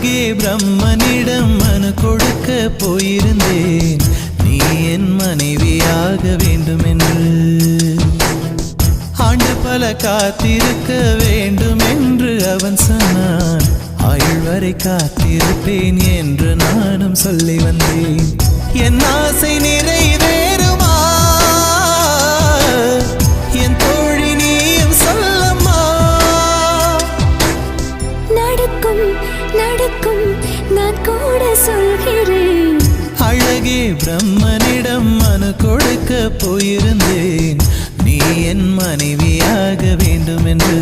அழகே பிரம்மனிடம் மனு கொடுக்க போயிருந்தேன், நீ என் மனைவியாக வேண்டும் என்று. ஆண்டு பல காத்திருக்க வேண்டும் என்று அவன் சொன்னான், ஆயுள் வரை காத்திருப்பேன் என்று நானும் சொல்லி வந்தேன். என் ஆசை நிறைவேறுமா என் தோழி, நீயும் சொல்லம்மா. நடக்கும் நடக்கும் நான் கூட சொல்கிறேன். அழகே பிரம்மனிடம் மனு கொடுக்க போயிருந்தேன், நீ என் மனைவியாக வேண்டும் என்று.